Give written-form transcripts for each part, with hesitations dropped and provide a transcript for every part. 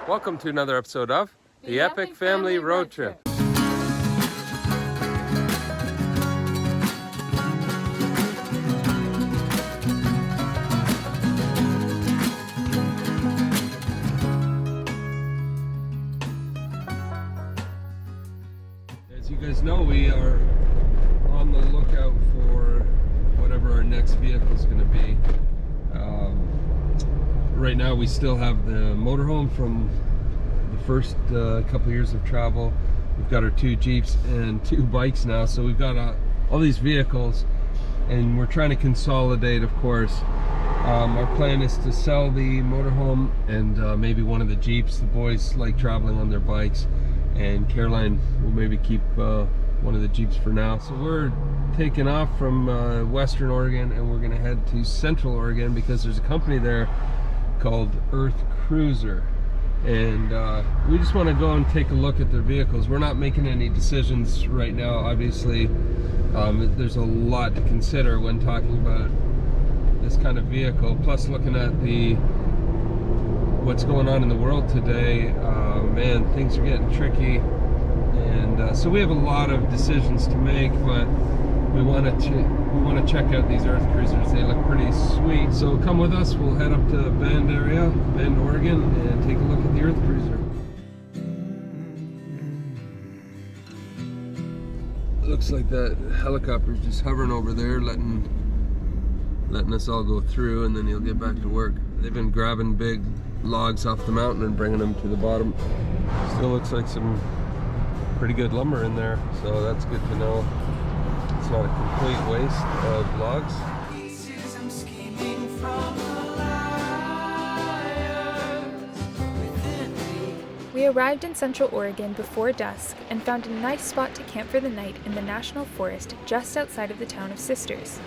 Welcome to another episode of the Epic Family Road Trip. As you guys know, we are on the lookout for whatever our next vehicle is going to be. Right now we still have the motorhome from the first couple years of travel. We've got our 2 Jeeps and 2 bikes now, so we've got all these vehicles, and we're trying to consolidate, of course. Our plan is to sell the motorhome and maybe one of the Jeeps. The boys like traveling on their bikes, and Caroline will maybe keep one of the Jeeps for now. So we're taking off from Western Oregon, and we're gonna head to Central Oregon because there's a company there called Earthcruiser, and we just want to go and take a look at their vehicles. We're not making any decisions right now, obviously. There's a lot to consider when talking about this kind of vehicle, plus looking at what's going on in the world today. Man, things are getting tricky, and so we have a lot of decisions to make, but we want to check out these Earthcruisers. They look pretty sweet. So come with us. We'll head up to Bend, Oregon, and take a look at the Earthcruiser. Looks like that helicopter's just hovering over there, letting us all go through, and then he'll get back to work. They've been grabbing big logs off the mountain and bringing them to the bottom. Still looks like some pretty good lumber in there, so that's good to know. It's not a complete waste of logs. We arrived in Central Oregon before dusk and found a nice spot to camp for the night in the national forest just outside of the town of Sisters.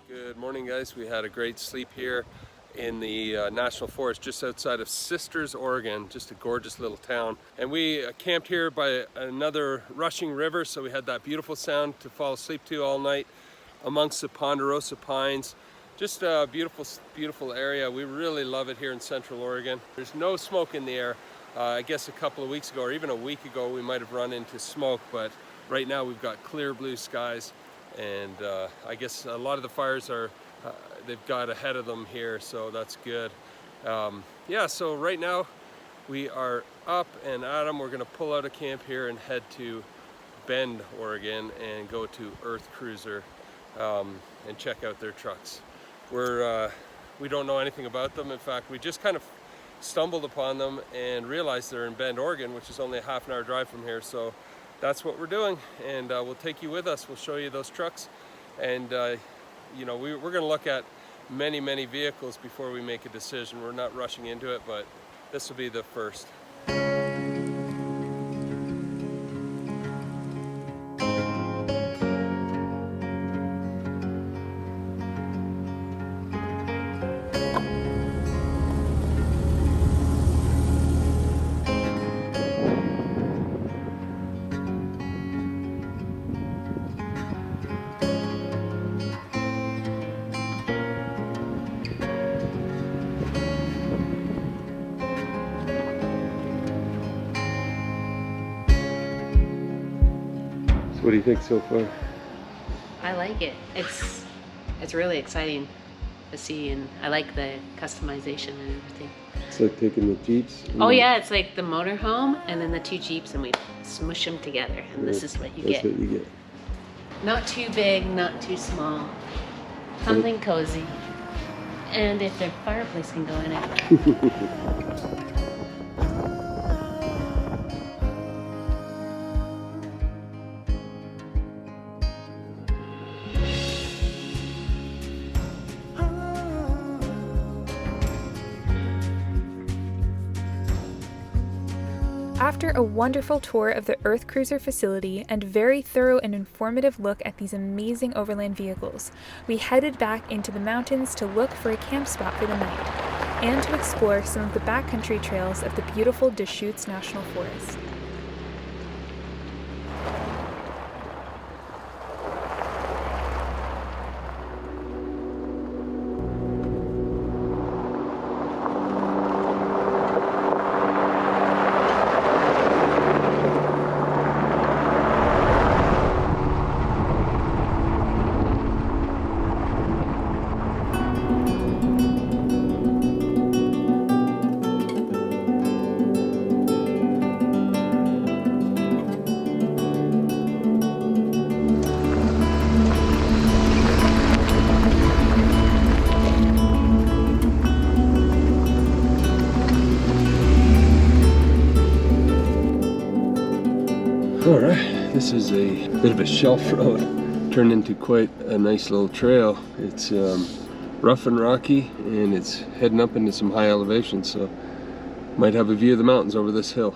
Good morning, guys. We had a great sleep here in the National Forest just outside of Sisters, Oregon. Just a gorgeous little town. And we camped here by another rushing river, so we had that beautiful sound to fall asleep to all night amongst the ponderosa pines. Just a beautiful, beautiful area. We really love it here in Central Oregon. There's no smoke in the air. I guess a couple of weeks ago, or even a week ago, we might have run into smoke, but right now we've got clear blue skies. And I guess a lot of the fires they've got ahead of them here, so that's good. Yeah, so right now we are up and at 'em. We're gonna pull out of camp here and head to Bend, Oregon, and go to Earthcruiser and check out their trucks. We don't know anything about them. In fact, we just kind of stumbled upon them and realized they're in Bend, Oregon, which is only a half-an-hour drive from here. So that's what we're doing, and we'll take you with us. We'll show you those trucks, and you know, we're going to look at many vehicles before we make a decision. We're not rushing into it, but this will be the first. What do you think so far? I like it. It's really exciting to see, and I like the customization and everything. It's like taking the Jeeps. Oh yeah, it's like the motorhome and then the 2 Jeeps, and we smush them together, and this is what you get. That's what you get. Not too big, not too small. Something cozy. And if their fireplace can go in it. After a wonderful tour of the Earthcruiser facility and very thorough and informative look at these amazing overland vehicles, we headed back into the mountains to look for a camp spot for the night, and to explore some of the backcountry trails of the beautiful Deschutes National Forest. Alright, this is a bit of a shelf road, turned into quite a nice little trail. It's rough and rocky, and it's heading up into some high elevation, so might have a view of the mountains over this hill.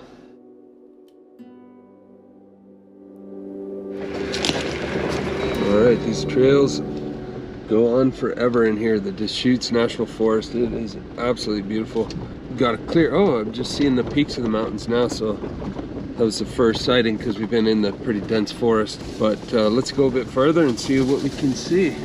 Alright, these trails go on forever in here. The Deschutes National Forest, it is absolutely beautiful. Got a clear, oh, I'm just seeing the peaks of the mountains now, so that was the first sighting because we've been in the pretty dense forest. But let's go a bit further and see what we can see.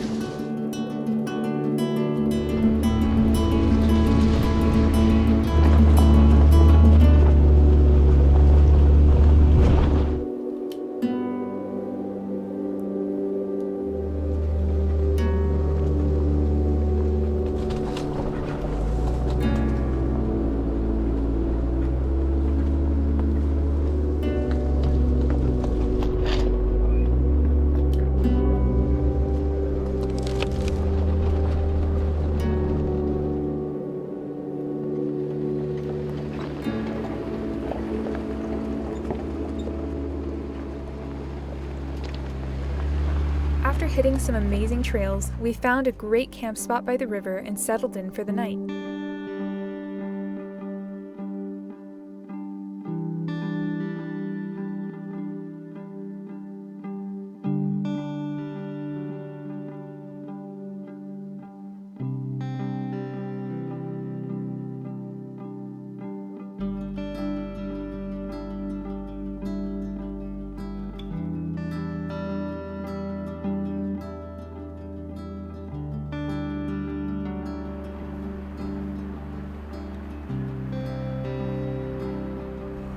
After hitting some amazing trails, we found a great camp spot by the river and settled in for the night.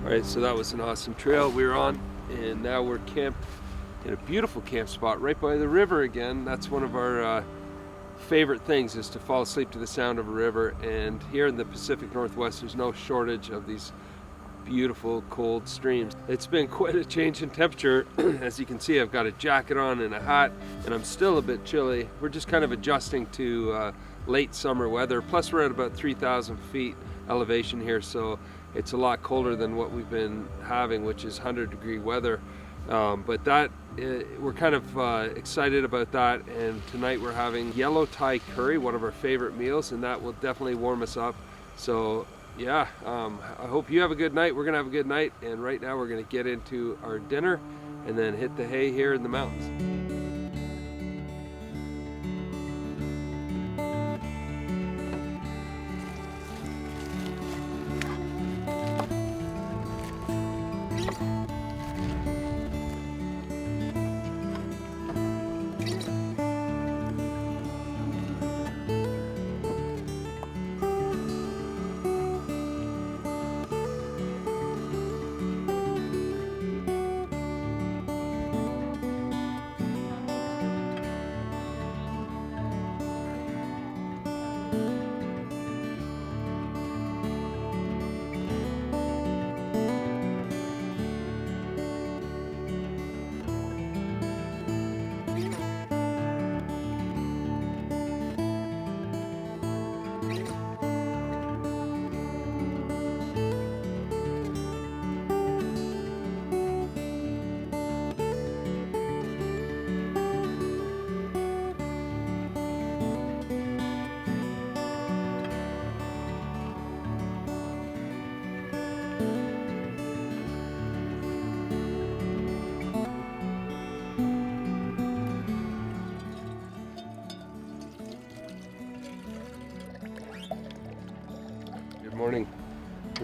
Alright, so that was an awesome trail we were on, and now we're camped in a beautiful camp spot right by the river again. That's one of our favorite things, is to fall asleep to the sound of a river, and here in the Pacific Northwest there's no shortage of these beautiful cold streams. It's been quite a change in temperature. As you can see, I've got a jacket on and a hat, and I'm still a bit chilly. We're just kind of adjusting to late summer weather, plus we're at about 3,000 feet elevation here, so it's a lot colder than what we've been having, which is 100-degree weather. But that we're kind of excited about that, and tonight we're having yellow Thai curry, one of our favorite meals, and that will definitely warm us up. So yeah, I hope you have a good night. We're gonna have a good night, and right now we're gonna get into our dinner and then hit the hay here in the mountains.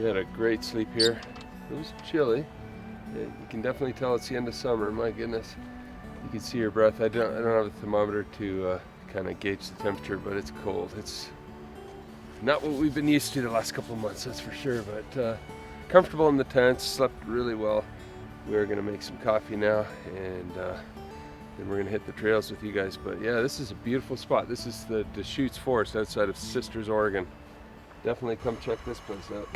We had a great sleep here. It was chilly. You can definitely tell it's the end of summer. My goodness, you can see your breath. I don't have a thermometer to kind of gauge the temperature, but it's cold. It's not what we've been used to the last couple of months, that's for sure. But comfortable in the tent, slept really well. We're gonna make some coffee now, and then we're gonna hit the trails with you guys. But yeah, this is a beautiful spot. This is the Deschutes Forest outside of Sisters, Oregon. Definitely come check this place out.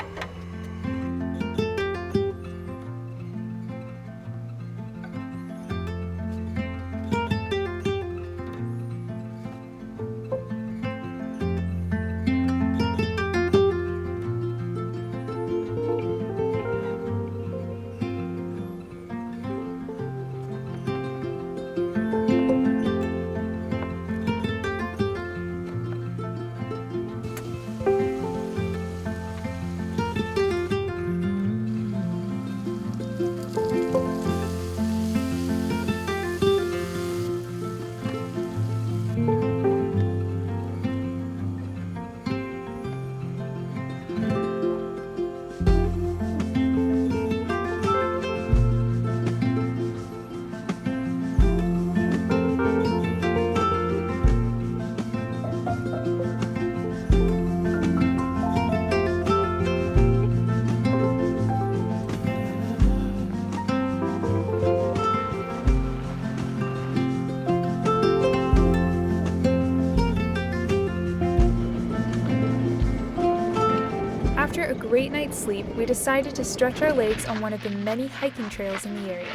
After a great night's sleep, we decided to stretch our legs on one of the many hiking trails in the area.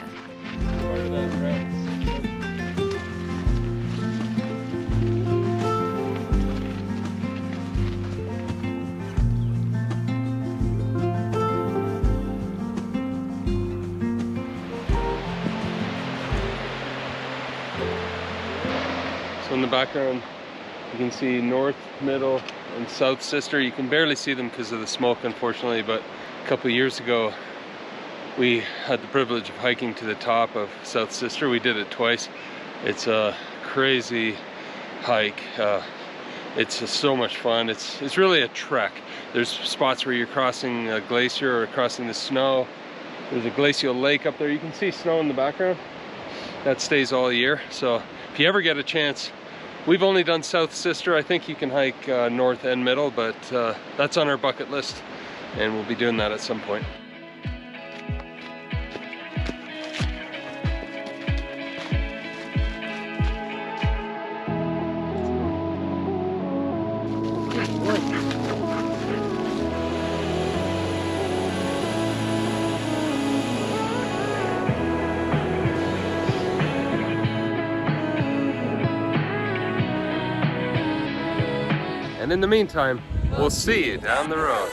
So in the background, you can see North, Middle, and South Sister. You can barely see them because of the smoke, unfortunately, but a couple of years ago we had the privilege of hiking to the top of South Sister. We did it twice. It's a crazy hike. It's just so much fun. It's really a trek. There's spots where you're crossing a glacier or crossing the snow. There's a glacial lake up there. You can see snow in the background. That stays all year. So if you ever get a chance, we've only done South Sister. I think you can hike North and Middle, but that's on our bucket list, and we'll be doing that at some point. And in the meantime, we'll see you down the road.